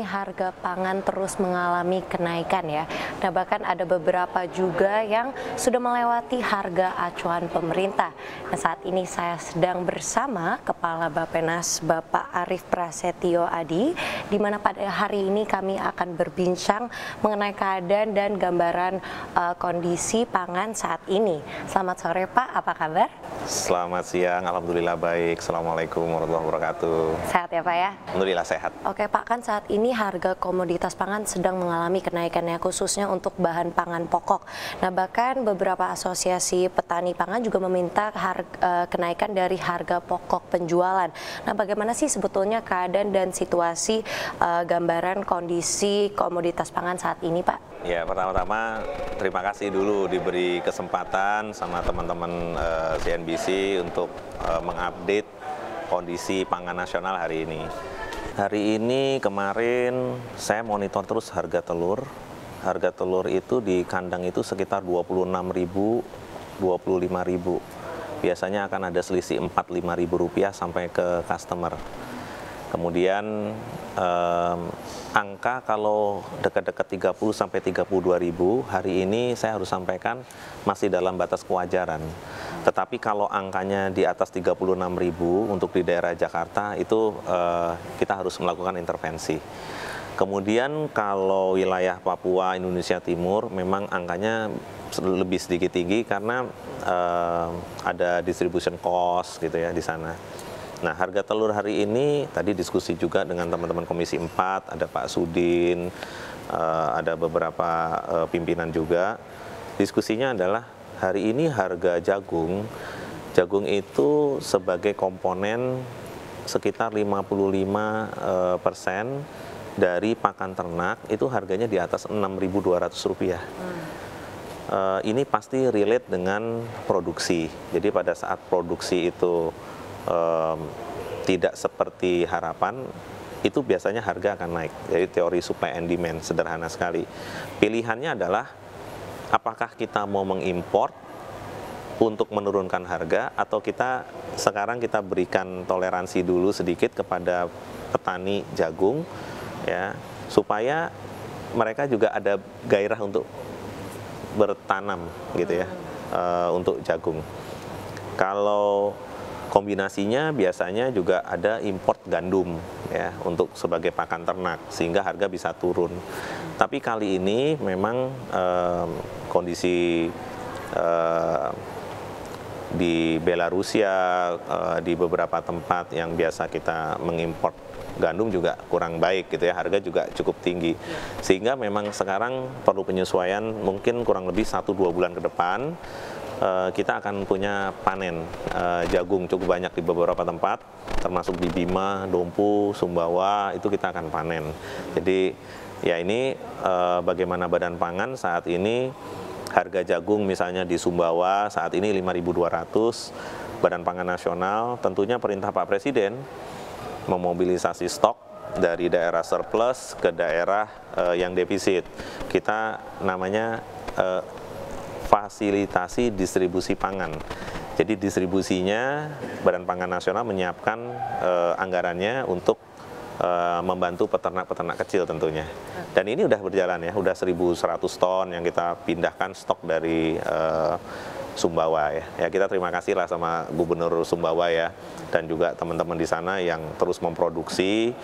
harga pangan terus mengalami kenaikan ya. Nah, bahkan ada beberapa juga yang sudah melewati harga acuan pemerintah. Nah, saat ini saya sedang bersama Kepala Bappenas Bapak Arief Prasetyo Adi, di mana pada hari ini kami akan berbincang mengenai keadaan dan gambaran kondisi pangan saat ini. Selamat sore Pak, apa kabar? Selamat siang, alhamdulillah baik. Assalamualaikum warahmatullahi wabarakatuh. Sehat ya Pak ya? Alhamdulillah sehat. Oke Pak, kan saat ini harga komoditas pangan sedang mengalami kenaikannya, khususnya untuk bahan pangan pokok. Nah, bahkan beberapa asosiasi petani pangan juga meminta kenaikan dari harga pokok penjualan. Nah, bagaimana sih sebetulnya keadaan dan situasi gambaran kondisi komoditas pangan saat ini Pak? Ya, pertama-tama terima kasih dulu diberi kesempatan sama teman-teman CNBC untuk mengupdate kondisi pangan nasional hari ini. Hari ini kemarin saya monitor terus harga telur. Harga telur itu di kandang itu sekitar 26.000, 25.000. Biasanya akan ada selisih 4-5 ribu rupiah sampai ke customer. Kemudian angka kalau dekat-dekat 30 sampai 32.000 hari ini saya harus sampaikan masih dalam batas kewajaran. Tetapi kalau angkanya di atas 36.000 untuk di daerah Jakarta itu kita harus melakukan intervensi. Kemudian kalau wilayah Papua, Indonesia Timur memang angkanya lebih sedikit tinggi karena ada distribution cost gitu ya di sana. Nah, harga telur hari ini tadi diskusi juga dengan teman-teman Komisi 4, ada Pak Sudin, ada beberapa pimpinan juga. Diskusinya adalah hari ini harga jagung itu sebagai komponen sekitar 55% dari pakan ternak itu harganya di atas Rp6.200. Ini pasti relate dengan produksi. Jadi pada saat produksi itu tidak seperti harapan, itu biasanya harga akan naik. Jadi teori supply and demand sederhana sekali. Pilihannya adalah apakah kita mau mengimport untuk menurunkan harga atau sekarang kita berikan toleransi dulu sedikit kepada petani jagung ya, supaya mereka juga ada gairah untuk bertanam gitu ya, untuk jagung. Kalau kombinasinya biasanya juga ada import gandum ya untuk sebagai pakan ternak sehingga harga bisa turun. Tapi kali ini memang kondisi di Belarusia, di beberapa tempat yang biasa kita mengimport gandum juga kurang baik gitu ya, harga juga cukup tinggi. Sehingga memang sekarang perlu penyesuaian mungkin kurang lebih 1-2 bulan ke depan. Kita akan punya panen jagung cukup banyak di beberapa tempat, termasuk di Bima, Dompu, Sumbawa, itu kita akan panen. Jadi ya ini bagaimana Badan Pangan saat ini harga jagung misalnya di Sumbawa saat ini 5.200, Badan Pangan Nasional tentunya perintah Pak Presiden memobilisasi stok dari daerah surplus ke daerah yang defisit. Kita namanya fasilitasi distribusi pangan. Jadi distribusinya Badan Pangan Nasional menyiapkan anggarannya untuk membantu peternak-peternak kecil tentunya. Dan ini udah berjalan ya, udah 1.100 ton yang kita pindahkan stok dari Sumbawa ya. Ya kita terima kasih lah sama Gubernur Sumbawa ya, dan juga teman-teman di sana yang terus memproduksi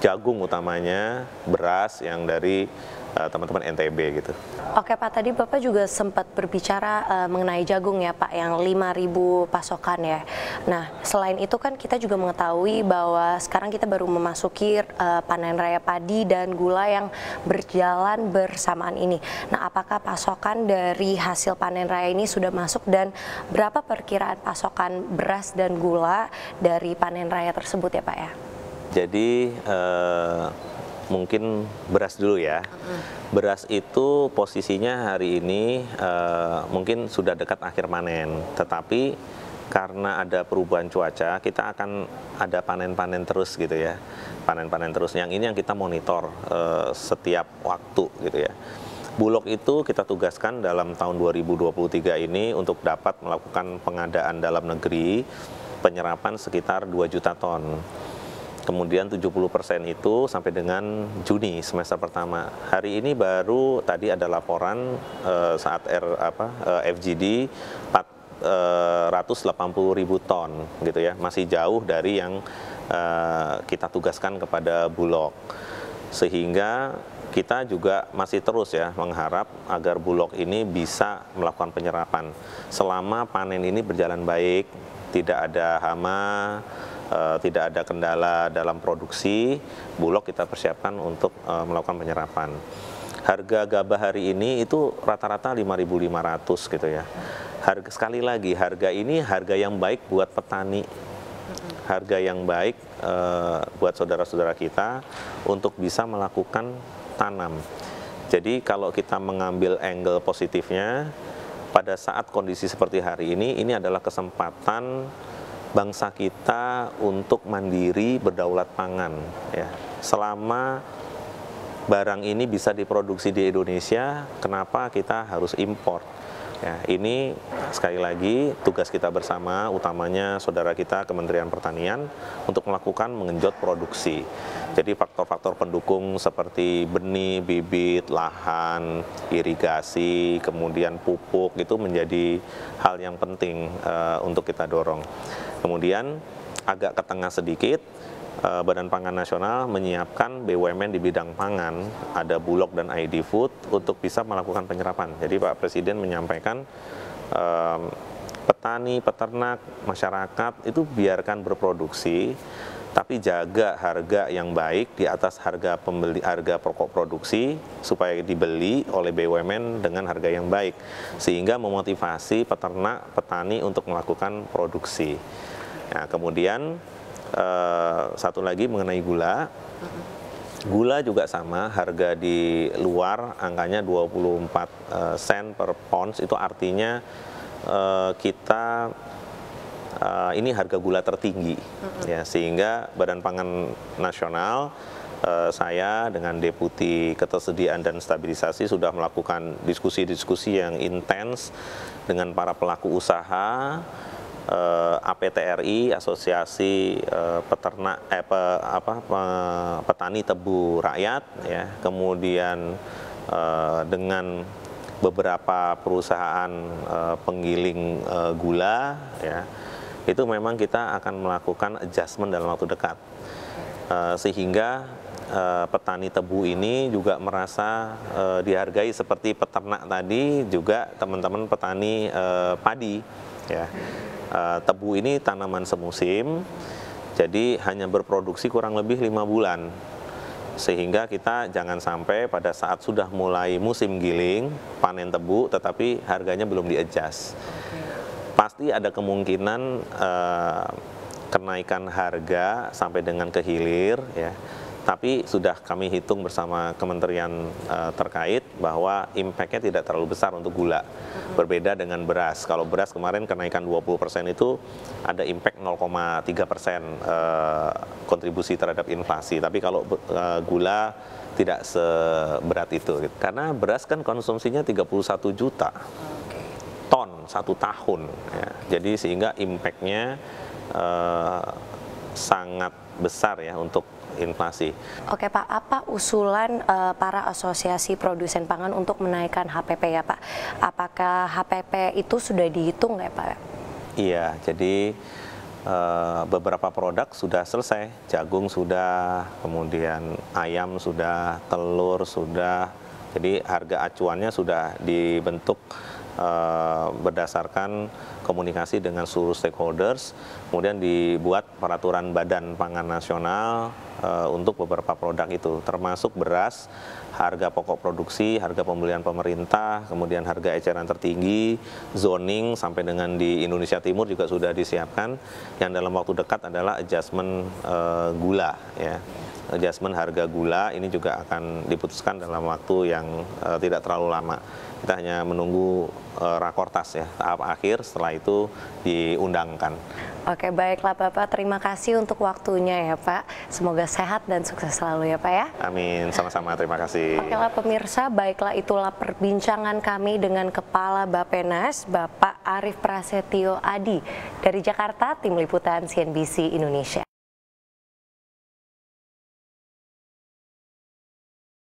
jagung utamanya, beras yang dari teman-teman NTB gitu. Oke Pak, tadi Bapak juga sempat berbicara mengenai jagung ya Pak, yang 5.000 pasokan ya. Nah, selain itu kan kita juga mengetahui bahwa sekarang kita baru memasuki panen raya padi dan gula yang berjalan bersamaan ini. Nah, apakah pasokan dari hasil panen raya ini sudah masuk dan berapa perkiraan pasokan beras dan gula dari panen raya tersebut ya Pak ya? Jadi mungkin beras dulu ya. Beras itu posisinya hari ini mungkin sudah dekat akhir panen, tetapi karena ada perubahan cuaca, kita akan ada panen-panen terus gitu ya. Panen-panen terus, yang ini yang kita monitor setiap waktu gitu ya. Bulog itu kita tugaskan dalam tahun 2023 ini untuk dapat melakukan pengadaan dalam negeri penyerapan sekitar 2 juta ton. Kemudian 70% itu sampai dengan Juni semester pertama. Hari ini baru tadi ada laporan saat FGD 480.000 ton gitu ya, masih jauh dari yang kita tugaskan kepada Bulog. Sehingga kita juga masih terus ya mengharap agar Bulog ini bisa melakukan penyerapan selama panen ini berjalan baik, tidak ada hama, tidak ada kendala dalam produksi. Bulog kita persiapkan untuk melakukan penyerapan. Harga gabah hari ini itu rata-rata 5.500 gitu ya. Sekali lagi, harga ini harga yang baik buat petani, harga yang baik buat saudara-saudara kita untuk bisa melakukan tanam. Jadi kalau kita mengambil angle positifnya, pada saat kondisi seperti hari ini adalah kesempatan bangsa kita untuk mandiri berdaulat pangan ya. Selama barang ini bisa diproduksi di Indonesia, kenapa kita harus impor? Ya, ini sekali lagi tugas kita bersama, utamanya saudara kita Kementerian Pertanian untuk melakukan mengenjot produksi. Jadi faktor-faktor pendukung seperti benih, bibit, lahan, irigasi, kemudian pupuk itu menjadi hal yang penting untuk kita dorong. Kemudian agak ke tengah sedikit, Badan Pangan Nasional menyiapkan BUMN di bidang pangan, ada Bulog dan ID Food untuk bisa melakukan penyerapan. Jadi Pak Presiden menyampaikan petani, peternak, masyarakat itu biarkan berproduksi, tapi jaga harga yang baik di atas harga pokok produksi supaya dibeli oleh BUMN dengan harga yang baik, sehingga memotivasi peternak, petani untuk melakukan produksi. Nah, kemudian satu lagi mengenai gula. Gula juga sama, harga di luar angkanya 24 sen per pounds, itu artinya kita ini harga gula tertinggi ya, sehingga Badan Pangan Nasional saya dengan Deputi Ketersediaan dan Stabilisasi sudah melakukan diskusi-diskusi yang intens dengan para pelaku usaha, APTRI, Asosiasi Peternak Petani Tebu Rakyat ya, kemudian dengan beberapa perusahaan penggiling gula ya, itu memang kita akan melakukan adjustment dalam waktu dekat, sehingga petani tebu ini juga merasa dihargai seperti peternak tadi, juga teman-teman petani padi ya. Tebu ini tanaman semusim, jadi hanya berproduksi kurang lebih 5 bulan, sehingga kita jangan sampai pada saat sudah mulai musim giling panen tebu tetapi harganya belum di-adjust. Pasti ada kemungkinan kenaikan harga sampai dengan ke hilir ya. Tapi sudah kami hitung bersama kementerian terkait bahwa impact-nya tidak terlalu besar untuk gula. Berbeda dengan beras. Kalau beras kemarin kenaikan 20% itu ada impact 0,3% kontribusi terhadap inflasi. Tapi kalau gula tidak seberat itu. Karena beras kan konsumsinya 31 juta ton 1 tahun. Ya. Jadi sehingga impact-nya sangat besar ya untuk inflasi. Oke Pak, apa usulan para asosiasi produsen pangan untuk menaikkan HPP ya Pak? Apakah HPP itu sudah dihitung nggak Pak? Iya, jadi beberapa produk sudah selesai, jagung sudah, kemudian ayam sudah, telur sudah, jadi harga acuannya sudah dibentuk berdasarkan komunikasi dengan seluruh stakeholders, kemudian dibuat peraturan Badan Pangan Nasional untuk beberapa produk itu, termasuk beras, harga pokok produksi, harga pembelian pemerintah, kemudian harga eceran tertinggi, zoning sampai dengan di Indonesia Timur juga sudah disiapkan. Yang dalam waktu dekat adalah adjustment gula ya. Adjustment harga gula ini juga akan diputuskan dalam waktu yang tidak terlalu lama. Kita hanya menunggu rakortas ya, tahap akhir, setelah itu diundangkan. Oke, baiklah Bapak, terima kasih untuk waktunya ya Pak. Semoga sehat dan sukses selalu ya Pak ya. Amin, sama-sama, terima kasih. Oke lah pemirsa, baiklah itulah perbincangan kami dengan Kepala Bappenas, Bapak Arief Prasetyo Adi. Dari Jakarta, Tim Liputan CNBC Indonesia.